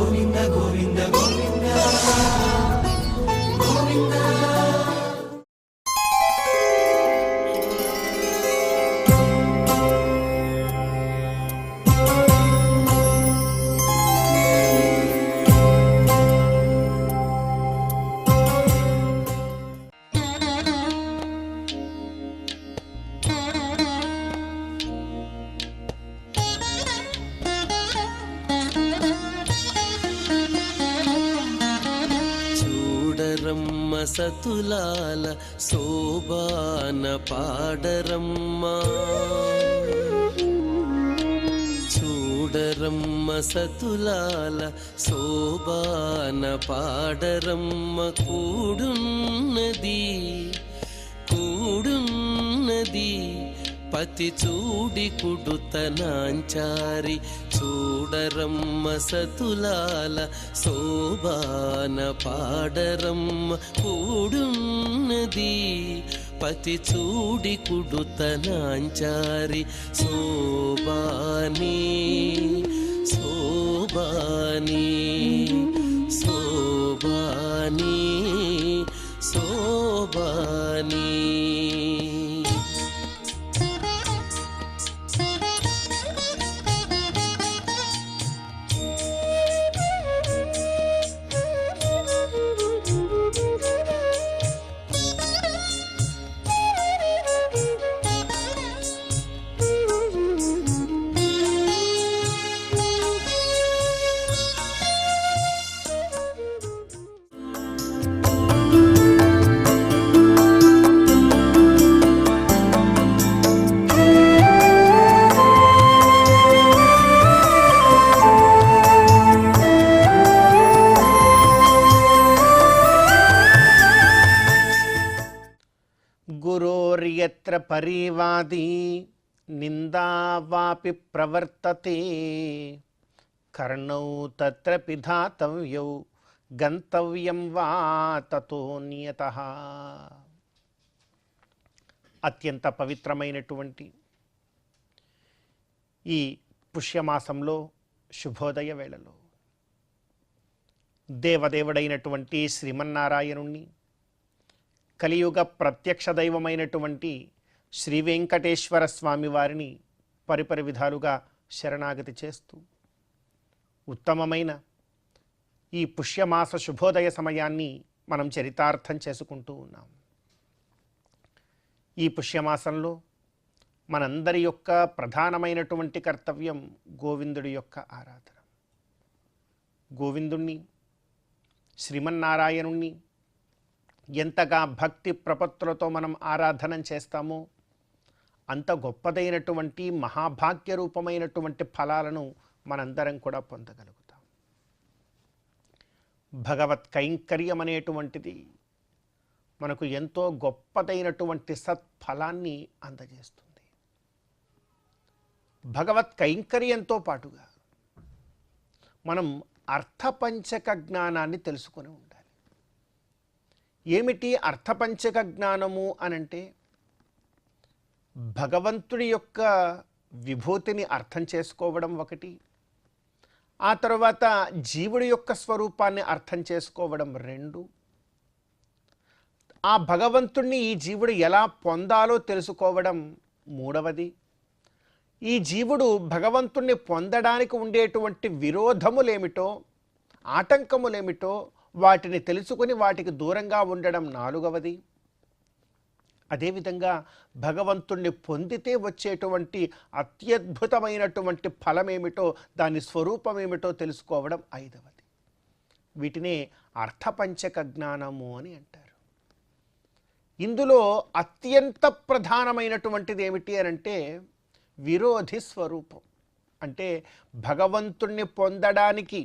గోవింద గోవింద గోవింద గోవింద. చూడరమ్మ సతులాల శోభాన పాడరమ్మ, చూడరమ్మ సతులాల శోభాన పాడరమ్మ. కూడున్నది కూడున్నది పతి చూడి కుడుతనాంచారి. చూడరమ్మ సతులాల శోభాన పాడరమ్మ. కూడున్నది పతి చూడి కుడుతనాంచారి. శోభాని శోభాని శోభాని శోభాని. గురోర్యత్ర పరీవాది నిందా వాపి ప్రవర్తతే. కర్ణౌ తత్ర పిధాతవ్యౌ గంతవ్యం వా తతో నియతః. అత్యంత పవిత్రమైనటువంటి ఈ పుష్యమాసంలో శుభోదయ వేళలో దేవదేవుడైనటువంటి శ్రీమన్నారాయణుణ్ణి, కలియుగ ప్రత్యక్ష దైవమైనటువంటి శ్రీ వెంకటేశ్వర స్వామి వారిని పరిపరి విధాలుగా శరణాగతి చేస్తూ ఉత్తమమైన ఈ పుష్యమాస శుభోదయ సమయాన్ని మనం చరితార్థం చేసుకుంటూ ఉన్నాం. ఈ పుష్యమాసంలో మనందరి యొక్క ప్రధానమైనటువంటి కర్తవ్యం గోవిందుడి యొక్క ఆరాధన. గోవిందుణ్ణి, శ్రీమన్నారాయణుణ్ణి ఎంతగా భక్తి ప్రపత్తులతో మనం ఆరాధన చేస్తామో అంత గొప్పదైనటువంటి మహాభాగ్య రూపమైనటువంటి ఫలాలను మనందరం కూడా పొందగలుగుతాం. భగవత్ కైంకర్యం అనేటువంటిది మనకు ఎంతో గొప్పదైనటువంటి సత్ఫలాన్ని అందజేస్తుంది. భగవత్ కైంకర్యంతో పాటుగా మనం అర్థపంచక జ్ఞానాన్ని తెలుసుకొని ఉండాలి. ఏమిటి అర్థపంచక జ్ఞానము అనంటే, భగవంతుడి యొక్క విభూతిని అర్థం చేసుకోవడం ఒకటి, ఆ తర్వాత జీవుడి యొక్క స్వరూపాన్ని అర్థం చేసుకోవడం రెండు, ఆ భగవంతుణ్ణి ఈ జీవుడు ఎలా పొందాలో తెలుసుకోవడం మూడవది, ఈ జీవుడు భగవంతుణ్ణి పొందడానికి ఉండేటువంటి విరోధములేమిటో, ఆటంకములేమిటో వాటిని తెలుసుకుని వాటికి దూరంగా ఉండడం నాలుగవది. అదేవిధంగా భగవంతుణ్ణి పొందితే వచ్చేటువంటి అత్యద్భుతమైనటువంటి ఫలమేమిటో, దాని స్వరూపమేమిటో తెలుసుకోవడం ఐదవది. వీటినే అర్థపంచక జ్ఞానము అని అంటారు. ఇందులో అత్యంత ప్రధానమైనటువంటిది ఏమిటి అనంటే విరోధి స్వరూపం. అంటే భగవంతుణ్ణి పొందడానికి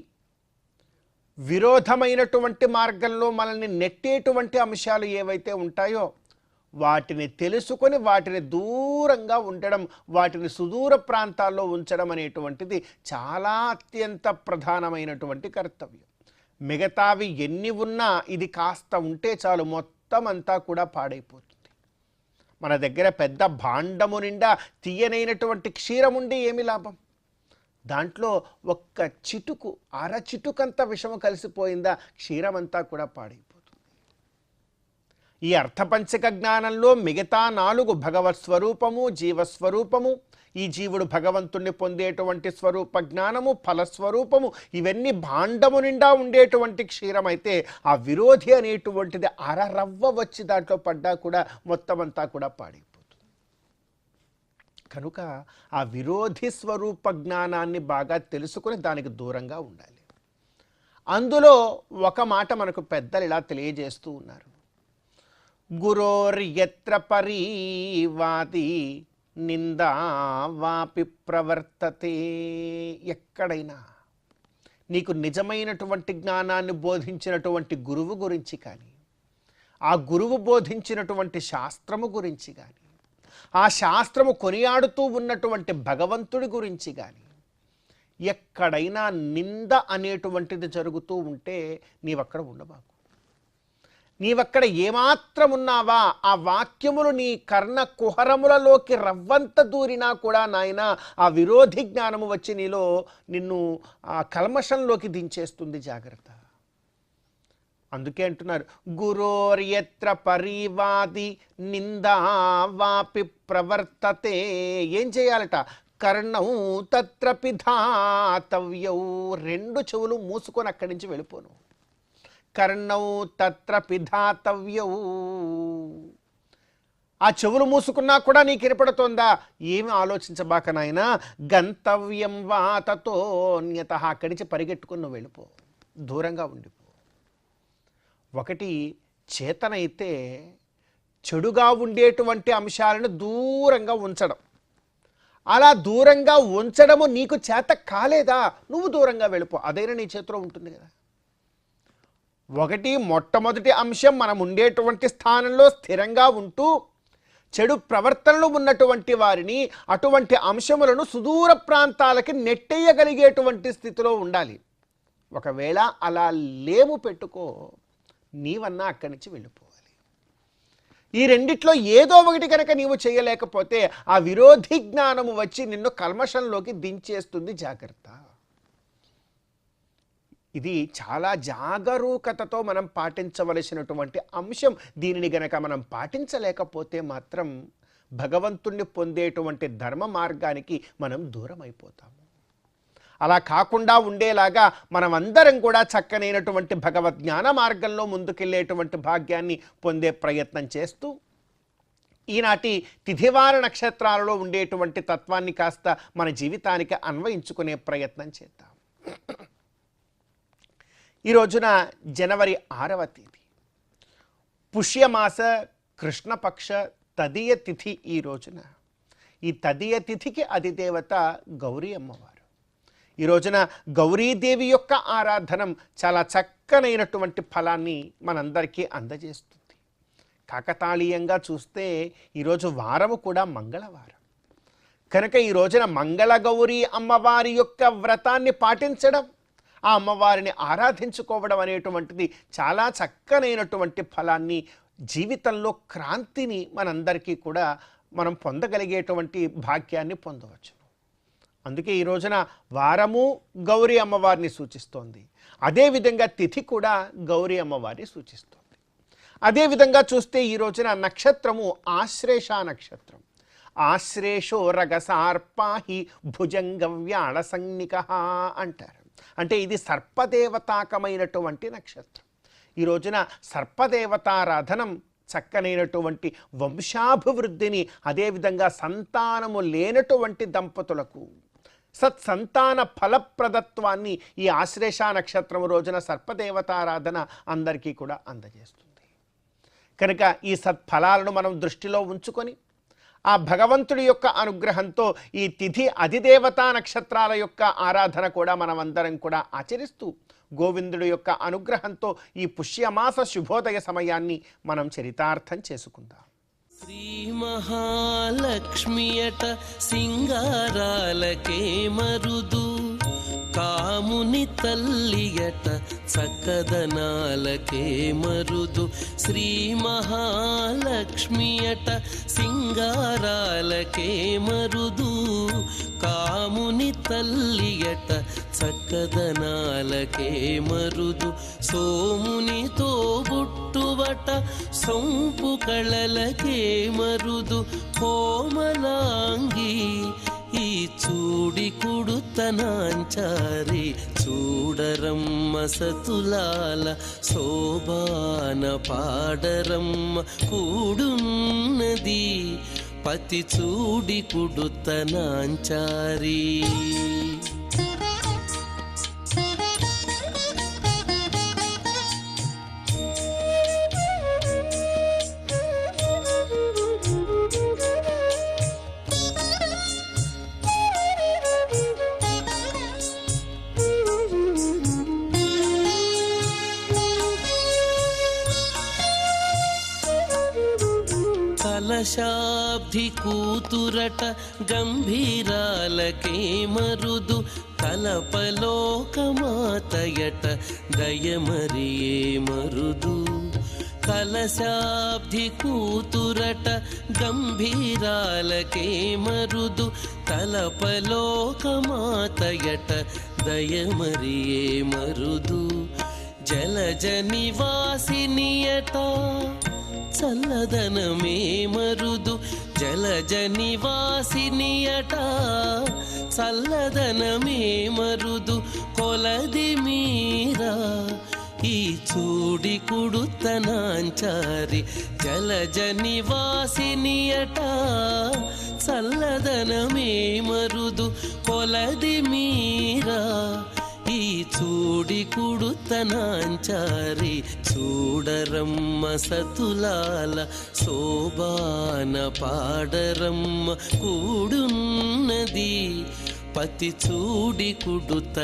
విరోధమైనటువంటి మార్గంలో మనల్ని నెట్టేటువంటి అంశాలు ఏవైతే ఉంటాయో వాటిని తెలుసుకొని వాటిని దూరంగా ఉండడం, వాటిని సుదూర ప్రాంతాల్లో ఉంచడం అనేటువంటిది చాలా అత్యంత ప్రధానమైనటువంటి కర్తవ్యం. మిగతావి ఎన్ని ఉన్నా ఇది కాస్త ఉంటే చాలు, మొత్తం అంతా కూడా పాడైపోతుంది. మన దగ్గర పెద్ద భాండము నిండా తీయనైనటువంటి క్షీరం ఉండి ఏమి లాభం? దాంట్లో ఒక్క చిటుకు చిటుకంత విషము కలిసిపోయిందా క్షీరమంతా కూడా పాడైపోతుంది. ఈ అర్థపంచక జ్ఞానంలో మిగతా 4 భగవత్ స్వరూపము, జీవస్వరూపము, ఈ జీవుడు భగవంతుణ్ణి పొందేటువంటి స్వరూప జ్ఞానము, ఫలస్వరూపము, ఇవన్నీ భాండము నిండా ఉండేటువంటి క్షీరమైతే ఆ విరోధి అనేటువంటిది అరరవ్వ వచ్చి దాంట్లో పడ్డా కూడా మొత్తం అంతా కూడా పాడైపోతుంది. కనుక ఆ విరోధి స్వరూప జ్ఞానాన్ని బాగా తెలుసుకుని దానికి దూరంగా ఉండాలి. అందులో ఒక మాట మనకు పెద్దలు ఇలా తెలియజేస్తూ ఉన్నారు. గురోర్యత్ర పరీవాది నిందా వాపి ప్రవర్తతే. ఎక్కడైనా నీకు నిజమైనటువంటి జ్ఞానాన్ని బోధించినటువంటి గురువు గురించి కానీ, ఆ గురువు బోధించినటువంటి శాస్త్రము గురించి కానీ, ఆ శాస్త్రము కొనియాడుతూ ఉన్నటువంటి భగవంతుడి గురించి కానీ ఎక్కడైనా నింద అనేటువంటిది జరుగుతూ ఉంటే నీవక్కడ ఉండబాకు. నీవక్కడ ఏమాత్రం ఉన్నావా ఆ వాక్యములు నీ కర్ణ కుహరములలోకి రవ్వంత దూరినా కూడా నాయన ఆ విరోధి జ్ఞానము వచ్చి నిన్ను ఆ కల్మషంలోకి దించేస్తుంది. జాగ్రత్త. అందుకే అంటున్నారు గురోర్యత్ర పరివాది నిందా వాపి ప్రవర్తతే. ఏం చేయాలట? కర్ణం తత్ర పిధాతవ్యౌ. 2 చెవులు మూసుకొని అక్కడి నుంచి వెళ్ళిపోను. కర్ణౌ తత్ర పిధాతవ్యౌ. ఆ చెవులు మూసుకున్నా కూడా నీకు వినపడుతోందా? ఏమి ఆలోచించబాక నాయన. గంతవ్యం వా తతోన్యత. అక్కడి నుంచి పరిగెట్టుకుని నువ్వు వెళ్ళిపో, దూరంగా ఉండిపో. ఒకటి చేతనైతే చెడుగా ఉండేటువంటి అంశాలను దూరంగా ఉంచడం. అలా దూరంగా ఉంచడము నీకు చేత కాలేదా, నువ్వు దూరంగా వెళ్ళిపో. అదైనా నీ చేతిలో ఉంటుంది కదా. ఒకటి మొట్టమొదటి అంశం మనం ఉండేటువంటి స్థానంలో స్థిరంగా ఉంటూ చెడు ప్రవర్తనలు ఉన్నటువంటి వారిని, అటువంటి అంశములను సుదూర ప్రాంతాలకి నెట్టేయగలిగేటువంటి స్థితిలో ఉండాలి. ఒకవేళ అలా లేము పెట్టుకో, నీవన్నా అక్కడి నుంచి వెళ్ళిపోవాలి. ఈ రెండిట్లో ఏదో ఒకటి కనుక నీవు చేయలేకపోతే ఆ విరోధి జ్ఞానము వచ్చి నిన్ను కల్మషంలోకి దించేస్తుంది. జాగ్రత్త. ఇది చాలా జాగరూకతతో మనం పాటించవలసినటువంటి అంశం. దీనిని గనక మనం పాటించలేకపోతే మాత్రం భగవంతుణ్ణి పొందేటువంటి ధర్మ మార్గానికి మనం దూరం అయిపోతాము. అలా కాకుండా ఉండేలాగా మనమందరం కూడా చక్కనైనటువంటి భగవద్ జ్ఞాన మార్గంలో ముందుకెళ్ళేటువంటి భాగ్యాన్ని పొందే ప్రయత్నం చేస్తూ ఈనాటి తిథివార నక్షత్రాలలో ఉండేటువంటి తత్వాన్ని కాస్త మన జీవితానికి అన్వయించుకునే ప్రయత్నం చేద్దాం. ఈ రోజున జనవరి 6వ తేదీ పుష్యమాస కృష్ణపక్ష తదియ తిథి. ఈ రోజున ఈ తదియ తిథికి అధిదేవత గౌరీ అమ్మవారు. ఈ రోజున గౌరీదేవి యొక్క ఆరాధనం చాలా చక్కనైనటువంటి ఫలాన్ని మనందరికీ అందజేస్తుంది. కాకతాళీయంగా చూస్తే ఈరోజు వారము కూడా మంగళవారం కనుక ఈ రోజున మంగళగౌరీ అమ్మవారి యొక్క వ్రతాన్ని పాటించడం, ఆ అమ్మవారిని ఆరాధించుకోవడం అనేటువంటిది చాలా చక్కనైనటువంటి ఫలాన్ని, జీవితంలో క్రాంతిని మనందరికీ కూడా మనం పొందగలిగేటువంటి భాగ్యాన్ని పొందవచ్చు. అందుకే ఈ రోజున వారము గౌరీ అమ్మవారిని సూచిస్తోంది. అదేవిధంగా తిథి కూడా గౌరీ అమ్మవారిని సూచిస్తోంది. అదేవిధంగా చూస్తే ఈ రోజున నక్షత్రము ఆశ్లేష నక్షత్రం. ఆశ్లేషో రగసార్పాహి భుజంగవ్యాళ సంజ్ఞిక అంటారు. అంటే ఇది సర్పదేవతాకమైనటువంటి నక్షత్రం. ఈ రోజున సర్పదేవతారాధనం చక్కనైనటువంటి వంశాభివృద్ధిని, అదేవిధంగా సంతానము లేనటువంటి దంపతులకు సత్సంతాన ఫలప్రదత్వాన్ని ఈ ఆశ్లేష నక్షత్రం రోజున సర్పదేవతారాధన అందరికీ కూడా అందజేస్తుంది. కనుక ఈ సత్ఫలాలను మనం దృష్టిలో ఉంచుకొని ఆ భగవంతుడి యొక్క అనుగ్రహంతో ఈ తిథి అధిదేవతా నక్షత్రాల యొక్క ఆరాధన కూడా మనమందరం కూడా ఆచరిస్తూ గోవిందుడి యొక్క అనుగ్రహంతో ఈ పుష్యమాస శుభోదయ సమయాన్ని మనం చరితార్థం చేసుకుందాం. శ్రీ మహాలక్ష్మియట సింగారాలకే మరుదు, కాముని తల్లియట చక్కదనాలకే మరుదు. శ్రీ మహాలక్ష్మియట సింగారాలకే మరుదు, కాముని కాముని తల్లియట చక్కదనాలకే మరుదు సోమునితో బుట్టువట సొంపు కళలకే మరుదు కోమలాంగి ఈ చూడి కుడుతనాంచారి చూడరమ్మ సతులాల శోభాన పాడరమ్మ కూడున్నది పతి చూడి కుడుతనాంచారి. కలశాబ్ది కూతురట గంభీరాలకే మరుదు కలపలోకమాతయట దయమరియే మరుదు. కలశాబ్ది కూతురట గంభీరాలకే మరుదు కలపలోకమాతయట దయమరియే మరుదు. జలజ నివాసినియట చల్లదనమే మరుదు జలజ నివాసినియట చల్లదనమే మరుదు కొలది మీరా ఈ చూడి కుడుతనాంచారి జలజ నివాసినియట చల్లదనమే మరుదు కొలది మీరా ఈ చూడి కుడుతనాంచారి చూడరమ్మ సతులాల శోభాన పాడరమ్మ కూడున్నది పతి చూడి కుడుతనాంచారి.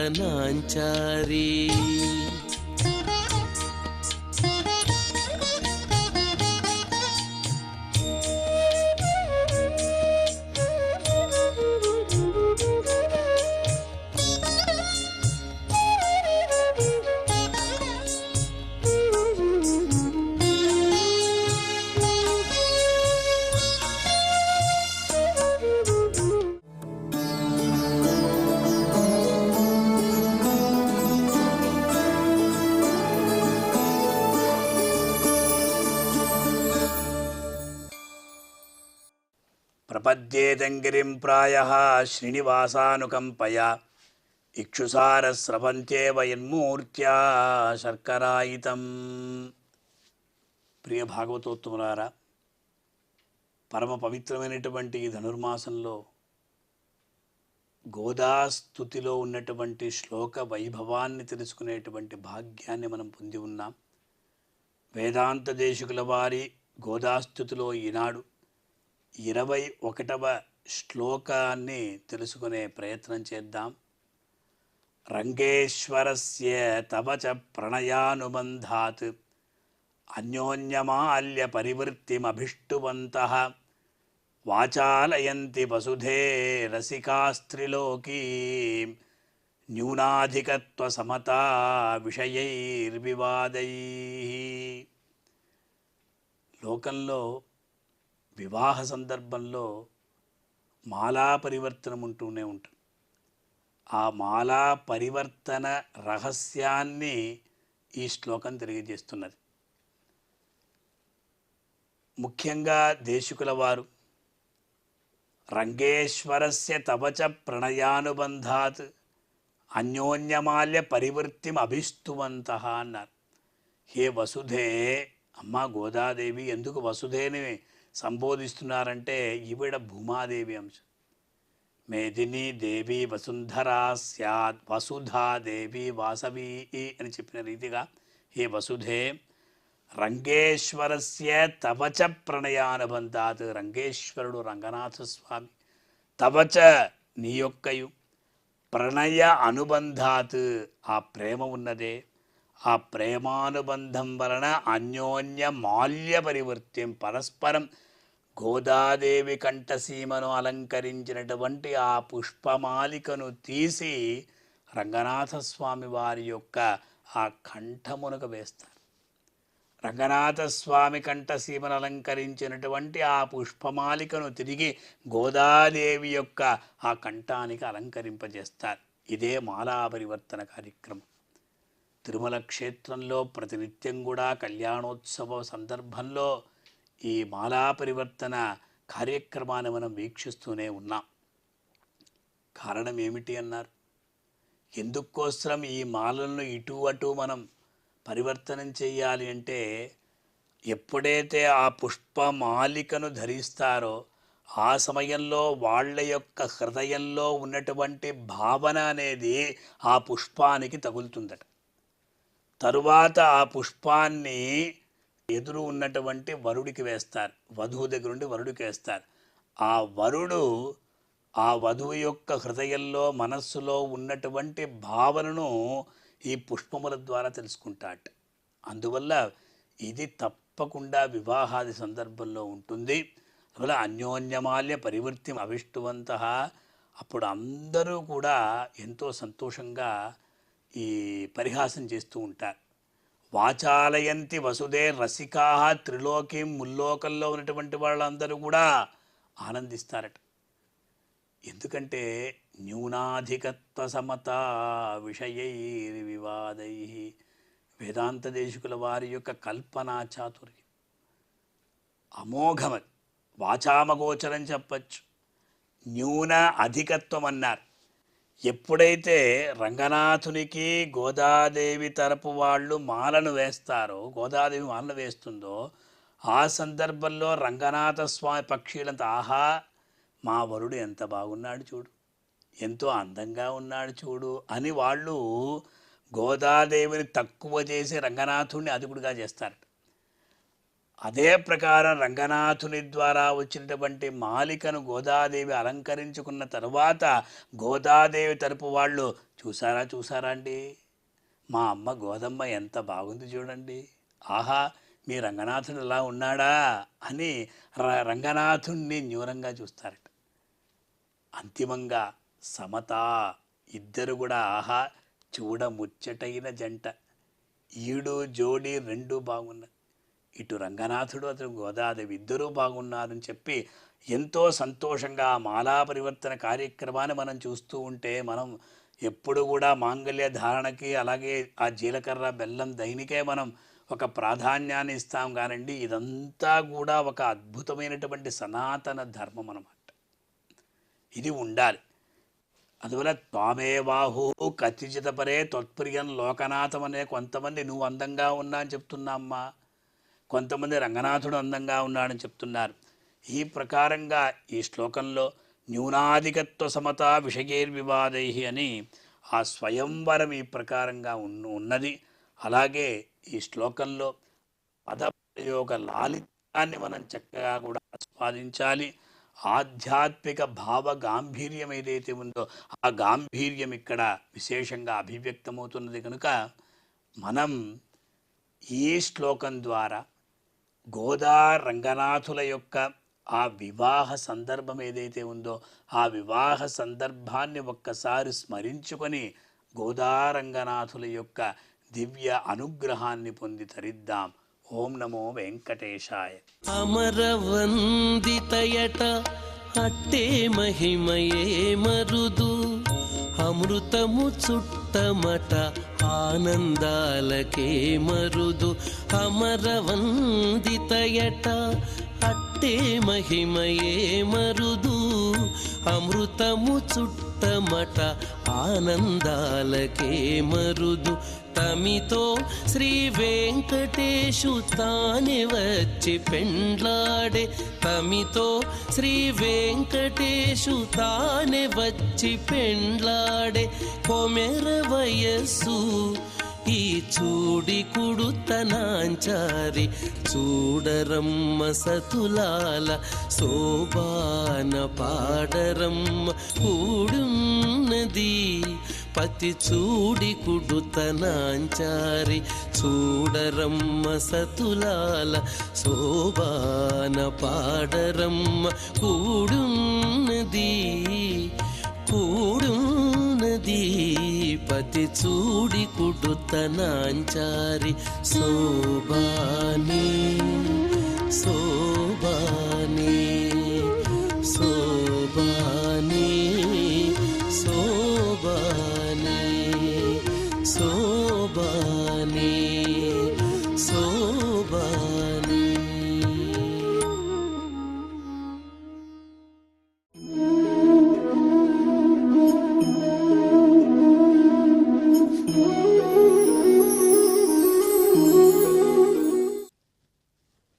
ప్రపద్యేతంగిరిం ప్రాయః శ్రీనివాసానుకంపయా ఇక్షుసారస్రవంత్యేవ యన్మూర్త్యా శర్కరాయితం. ప్రియ భాగవతోత్తములారా, పరమ పవిత్రమైనటువంటి ఈ ధనుర్మాసంలో గోదాస్తుతిలో ఉన్నటువంటి శ్లోక వైభవాన్ని తెలుసుకునేటువంటి భాగ్యాన్ని మనం పొంది ఉన్నాం. వేదాంత దేశికుల వారి గోదాస్తుతిలో ఈనాడు 21వ శ్లోకాన్ని తెలుసుకునే ప్రయత్నం చేద్దాం. రంగేశ్వరస్య తవ చ ప్రణయానుబంధాత్ అన్యోన్యమాల్య పరివృత్తిమభిష్టువంతః వాచాలయంతి వసుధే రసికాస్త్రిలోకీ న్యూనాధికత్వ సమతా విషయైర్వివాదైః. లోకంలో వివాహ సందర్భంలో మాలా పరివర్తనం ఉంటూనే ఉంటుంది. ఆ మాలా పరివర్తన రహస్యాన్ని ఈ శ్లోకం తెలియజేస్తున్నది. ముఖ్యంగా దేశికుల వారు రంగేశ్వరస్య తవచ ప్రణయానుబంధాత్ అన్యోన్యమాల్య పరివృత్తిం అభిస్తువంతః అన్నారు. హే వసుధే, అమ్మ గోదాదేవి ఎందుకు వసుధేని సంబోధిస్తున్నారంటే ఈవిడ భూమాదేవి అంశం. మేదిని దేవి వసుంధరా స్యాత్ వసుధా దేవి వాసవి అని చెప్పిన రీతిగా హే వసుధే రంగేశ్వరస్య తవచ ప్రణయానుబంధాత్, రంగేశ్వరుడు రంగనాథ స్వామి తవచ నీ యొక్కయు ప్రణయ అనుబంధాత్ ఆ ప్రేమ ఉన్నదే, ఆ ప్రేమానుబంధం వలన అన్యోన్య మాల్య పరివృత్యం పరస్పరం గోదాదేవి కంఠసీమను అలంకరించినటువంటి ఆ పుష్పమాలికను తీసి రంగనాథస్వామి వారి యొక్క ఆ కంఠమునకు వేస్తారు. రంగనాథ స్వామి కంఠసీమను అలంకరించినటువంటి ఆ పుష్పమాలికను తిరిగి గోదాదేవి యొక్క ఆ కంఠానికి అలంకరింపజేస్తారు. ఇదే మాలా పరివర్తన కార్యక్రమం. తిరుమల క్షేత్రంలో ప్రతినిత్యం కూడా కళ్యాణోత్సవ సందర్భంలో ఈ మాలా పరివర్తన కార్యక్రమాన్ని మనం వీక్షిస్తూనే ఉన్నాం. కారణం ఏమిటి అన్నారు? ఎందుకోసం ఈ మాలలను ఇటు అటు మనం పరివర్తనం చేయాలి అంటే, ఎప్పుడైతే ఆ పుష్పమాలికను ధరిస్తారో ఆ సమయంలో వాళ్ళ యొక్క హృదయంలో ఉన్నటువంటి భావన అనేది ఆ పుష్పానికి తగులుతుందట. తరువాత ఆ పుష్పాన్ని ఎదురు ఉన్నటువంటి వరుడికి వేస్తారు, వధువు దగ్గర నుండి వరుడికి వేస్తారు. ఆ వరుడు ఆ వధువు యొక్క హృదయంలో మనస్సులో ఉన్నటువంటి భావనను ఈ పుష్పముల ద్వారా తెలుసుకుంటాట. అందువల్ల ఇది తప్పకుండా వివాహాది సందర్భంలో ఉంటుంది. అందువల్ల అన్యోన్యమాల్య పరివృత్తి అవిష్టువంత. అప్పుడు అందరూ కూడా ఎంతో సంతోషంగా ఈ పరిహాసం చేస్తూ ఉంటారు. వాచాలయంతి వసుదే రసికా త్రిలోకీం, ముల్లోకంలో ఉన్నటువంటి వాళ్ళందరూ కూడా ఆనందిస్తారట. ఎందుకంటే న్యూనాధికత్వ సమతా విషయైర్ వివాదై, వేదాంత దేశికుల వారి యొక్క కల్పనా చాతుర్యం అమోఘమది. వాచామగోచరం చెప్పచ్చు. న్యూన అధికత్వం అన్నారు. ఎప్పుడైతే రంగనాథునికి గోదాదేవి తరపు వాళ్ళు మాలను వేస్తారో, గోదాదేవి మాలను వేస్తుందో, ఆ సందర్భంలో రంగనాథ స్వామి పక్షులంతా ఆహా మా వరుడు ఎంత బాగున్నాడు చూడు, ఎంతో అందంగా ఉన్నాడు చూడు అని వాళ్ళు గోదాదేవిని తక్కువ చేసి రంగనాథుడిని అధికుడిగా చేస్తారట. అదే ప్రకారం రంగనాథుని ద్వారా వచ్చినటువంటి మాలికను గోదాదేవి అలంకరించుకున్న తరువాత గోదాదేవి తరపు వాళ్ళు చూసారా అండి, మా అమ్మ గోదమ్మ ఎంత బాగుంది చూడండి, ఆహా మీ రంగనాథుడు ఎలా ఉన్నాడా అని రంగనాథుణ్ణి న్యూనంగా చూస్తారట. అంతిమంగా సమత, ఇద్దరు కూడా ఆహా చూడముచ్చటైన జంట, ఈడు జోడి రెండు బాగున్నారు, ఇటు రంగనాథుడు అతడు గోదాదేవి ఇద్దరూ బాగున్నారని చెప్పి ఎంతో సంతోషంగా మాలా పరివర్తన కార్యక్రమాన్ని మనం చూస్తూ ఉంటే, మనం ఎప్పుడు కూడా మాంగళ్య ధారణకి అలాగే ఆ జీలకర్ర బెల్లం దైనికే మనం ఒక ప్రాధాన్యాన్ని ఇస్తాం కానండి, ఇదంతా కూడా ఒక అద్భుతమైనటువంటి సనాతన ధర్మం అన్నమాట. ఇది ఉండాలి. అందువల్ల త్వామేవాహు కచ్చిత పరే త్వత్ప్రియం లోకనాథం అనే కొంతమంది నువ్వు అందంగా ఉన్నా అని చెప్తున్నా అమ్మా, కొంతమంది రంగనాథుడు అందంగా ఉన్నాడని చెప్తున్నారు. ఈ ప్రకారంగా ఈ శ్లోకంలో న్యూనాధికత్వ సమత విషయైర్వివాదై అని ఆ స్వయంవరం ఈ ప్రకారంగా ఉన్నది. అలాగే ఈ శ్లోకంలో పదప్రయోగ లాలిత్యాన్ని మనం చక్కగా కూడా ఆస్వాదించాలి. ఆధ్యాత్మిక భావ గాంభీర్యం ఏదైతే ఉందో ఆ గాంభీర్యం ఇక్కడ విశేషంగా అభివ్యక్తమవుతున్నది కనుక మనం ఈ శ్లోకం ద్వారా గోదా రంగనాథుల యొక్క ఆ వివాహ సందర్భం ఏదైతే ఉందో ఆ వివాహ సందర్భాన్ని ఒక్కసారి స్మరించుకొని గోదా రంగనాథుల యొక్క దివ్య అనుగ్రహాన్ని పొంది తరిద్దాం. ఓం నమో వెంకటేశాయ. అమరవందితయట అట్టే మహిమయే మరుదు, అమృతము చుట్టమట ఆనందాలకే మరుదు. అమరవందితయట అట్టే మహిమయే మరుదు, అమృతము చుట్టమట ఆనందాలకే మరుదు. తమితో శ్రీ వెంకటేశు తానే వచ్చి పెండ్లాడే, తమితో శ్రీ వెంకటేశు తానే వచ్చి పెండ్లాడే. కొమెర వయస్సు ఈ చూడి కుడుతనాంచారి, చూడరమ్మ సతులాల శోభాన పాడరమ్మ కూడున్నది. పతి చూడి కుడుతనాంచారి, చూడరమ్మ సతులాల శోభాన పాడరమ్మ కూడున్నది, కూడున్నది పతి చూడి కుడుతనాంచారి శోభాని శోభాని శోభాని శోభాని శోభాని శోభాని.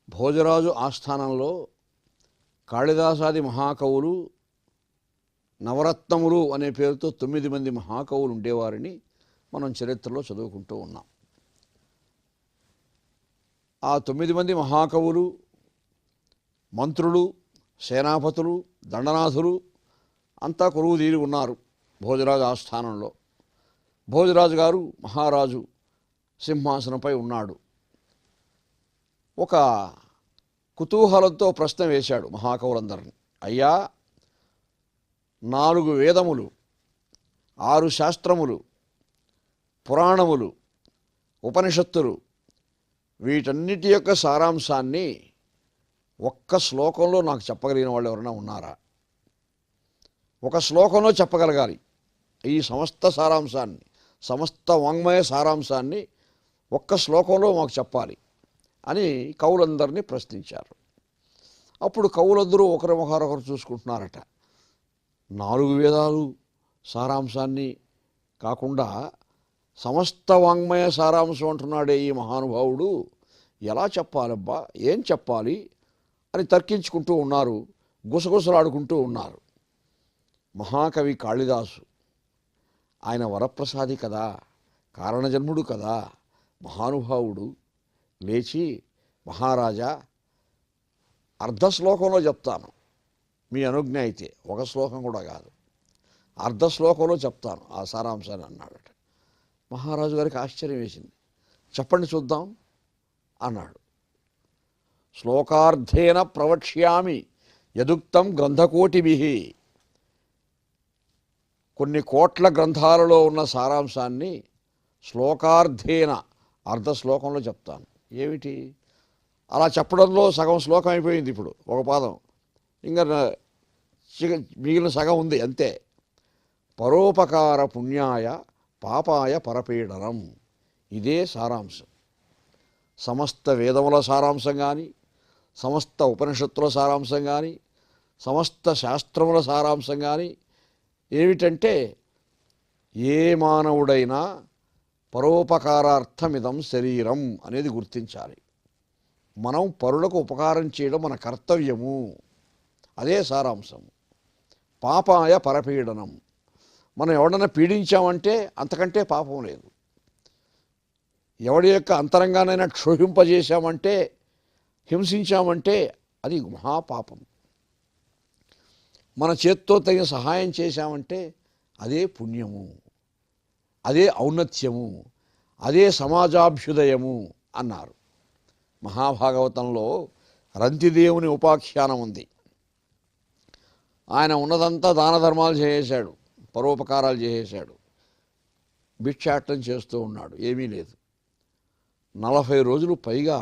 భోజరాజు ఆస్థానంలో కాళిదాసాది మహాకవులు నవరత్నములు అనే పేరుతో 9 మంది మహాకవులు ఉండేవారని మనం చరిత్రలో చదువుకుంటూ ఉన్నాం. ఆ 9 మంది మహాకవులు, మంత్రులు, సేనాపతులు, దండనాథులు అంతా కొలువుదీరి ఉన్నారు భోజరాజు ఆస్థానంలో. భోజరాజు గారు మహారాజు సింహాసనంపై ఉన్నాడు. ఒక కుతూహలంతో ప్రశ్న వేశాడు మహాకవులందరినీ. అయ్యా, 4 వేదములు, 6 శాస్త్రములు, పురాణములు, ఉపనిషత్తులు, వీటన్నిటి యొక్క సారాంశాన్ని ఒక్క శ్లోకంలో నాకు చెప్పగలిగిన వాళ్ళు ఎవరైనా ఉన్నారా? ఒక శ్లోకంలో చెప్పగలగాలి ఈ సమస్త సారాంశాన్ని, సమస్త వాంగ్మయ సారాంశాన్ని ఒక్క శ్లోకంలో మాకు చెప్పాలి అని కవులందరినీ ప్రశ్నించారు. అప్పుడు కవులందరూ ఒకరొకరు చూసుకుంటున్నారట. 4 వేదాలు సారాంశాన్ని కాకుండా సమస్త వాంగ్మయ సారాంశం అంటున్నాడే ఈ మహానుభావుడు, ఎలా చెప్పాలబ్బా, ఏం చెప్పాలి అని తర్కించుకుంటూ ఉన్నారు, గుసగుసలాడుకుంటూ ఉన్నారు. మహాకవి కాళిదాసు, ఆయన వరప్రసాది కదా, కారణజన్ముడు కదా, మహానుభావుడు లేచి, మహారాజా, అర్ధశ్లోకంలో చెప్తాను, మీ అనుజ్ఞ అయితే, ఒక శ్లోకం కూడా కాదు, అర్ధశ్లోకంలో చెప్తాను ఆ సారాంశాన్ని అన్నాడట. మహారాజు గారికి ఆశ్చర్యం వేసింది. చెప్పండి చూద్దాం అన్నాడు. శ్లోకార్థేన ప్రవక్ష్యామి యదుక్తం గ్రంథకోటిభిః. కొన్ని కోట్ల గ్రంథాలలో ఉన్న సారాంశాన్ని శ్లోకార్థేన, అర్ధ శ్లోకంలో చెప్తాను. ఏమిటి? అలా చెప్పడంలో సగం శ్లోకం అయిపోయింది. ఇప్పుడు ఒక పాదం, ఇంకా మిగిలిన సగం ఉంది అంతే. పరోపకార పుణ్యాయ పాపాయ పరపీడనం, ఇదే సారాంశం. సమస్త వేదముల సారాంశం కానీ, సమస్త ఉపనిషత్తుల సారాంశం కానీ, సమస్త శాస్త్రముల సారాంశం కానీ ఏమిటంటే, ఏ మానవుడైనా పరోపకారార్థమిదం శరీరం అనేది గుర్తించాలి. మనం పరులకు ఉపకారం చేయడం మన కర్తవ్యము, అదే సారాంశం. పాపాయ పరపీడనం, మనం ఎవడన్నా పీడించామంటే అంతకంటే పాపం లేదు. ఎవడి యొక్క అంతరంగానైనా క్షోభింపజేశామంటే, హింసించామంటే అది మహాపాపం. మన చేత్తో తగిన సహాయం చేశామంటే అదే పుణ్యము, అదే ఔన్నత్యము, అదే సమాజాభ్యుదయము అన్నారు. మహాభాగవతంలో రంతిదేవుని ఉపాఖ్యానం ఉంది. ఆయన ఉన్నదంతా దాన ధర్మాలు చేసేశాడు, పరోపకారాలు చేసేశాడు, భిక్షాటం చేస్తూ ఉన్నాడు, ఏమీ లేదు. 40 రోజులు పైగా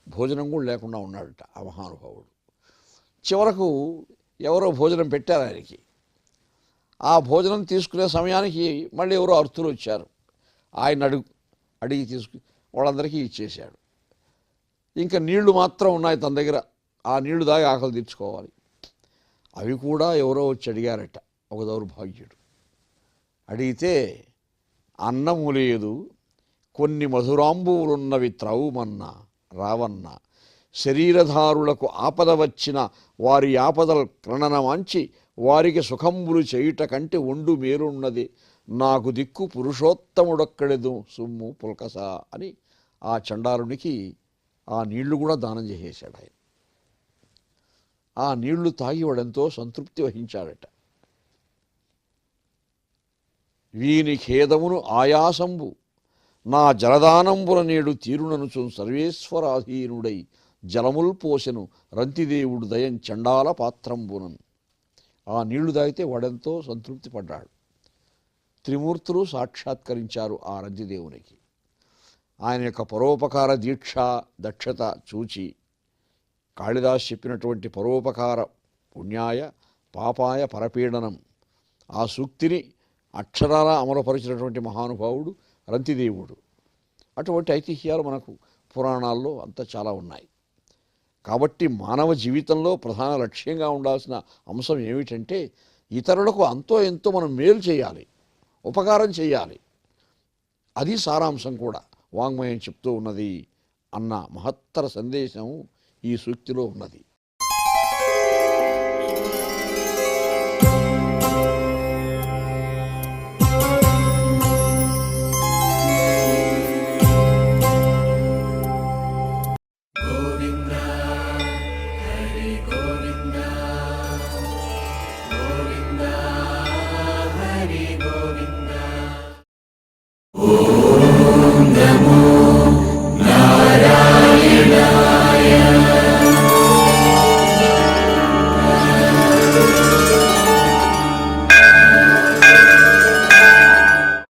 భోజనం కూడా లేకుండా ఉన్నాడట ఆ మహానుభావుడు. చివరకు ఎవరో భోజనం పెట్టారు ఆయనకి. ఆ భోజనం తీసుకునే సమయానికి మళ్ళీ ఎవరో అర్తులు వచ్చారు. ఆయన అడిగి వాళ్ళందరికీ ఇచ్చేశాడు. ఇంకా నీళ్లు మాత్రం ఉన్నాయి తన దగ్గర, ఆ నీళ్లు దాగి ఆకలి తీర్చుకోవాలి. అవి కూడా ఎవరో వచ్చి అడిగారట, ఒక దౌర్భాగ్యుడు. అడిగితే అన్నము లేదు, కొన్ని మధురాంబువులున్నవి త్రావుమన్నా రావన్న, శరీరధారులకు ఆపద వచ్చిన వారి ఆపదల క్రణనమాంచి వారికి సుఖంబులు చేయుట కంటే ఒండు మేరున్నది, నాకు దిక్కు పురుషోత్తముడొక్కడెదు సుమ్ము పుల్కస అని ఆ చండాలునికి ఆ నీళ్లు కూడా దానం చేసేశాడు ఆయన. ఆ నీళ్లు తాగి వాడెంతో సంతృప్తి వహించాడట. వీని ఖేదమును ఆయాసంబు నా జలదానంబుల నేడు తీరుననుచు సర్వేశ్వరాధీనుడై జలముల్ పోసెను రంతిదేవుడు దయం చండాల పాత్రంబునన్. ఆ నీళ్లు తాగితే వాడెంతో సంతృప్తి పడ్డాడు. త్రిమూర్తులు సాక్షాత్కరించారు ఆ రంతిదేవునికి. ఆయన యొక్క పరోపకార దీక్ష దక్షత చూచి కాళిదాస్ చెప్పినటువంటి పరోపకార పుణ్యాయ పాపాయ పరపీడనం ఆ సూక్తిని అక్షరాల అమలుపరిచినటువంటి మహానుభావుడు రంతిదేవుడు. అటువంటి ఐతిహ్యాలు మనకు పురాణాల్లో అంతా చాలా ఉన్నాయి. కాబట్టి మానవ జీవితంలో ప్రధాన లక్ష్యంగా ఉండాల్సిన అంశం ఏమిటంటే ఇతరులకు అంతో ఎంతో మనం మేలు చేయాలి, ఉపకారం చేయాలి. అది సారాంశం కూడా వాంగ్మయం చెప్తూ ఉన్నది అన్న మహత్తర సందేశం ఈ సూక్తిలో ఉన్నది. నారాయణ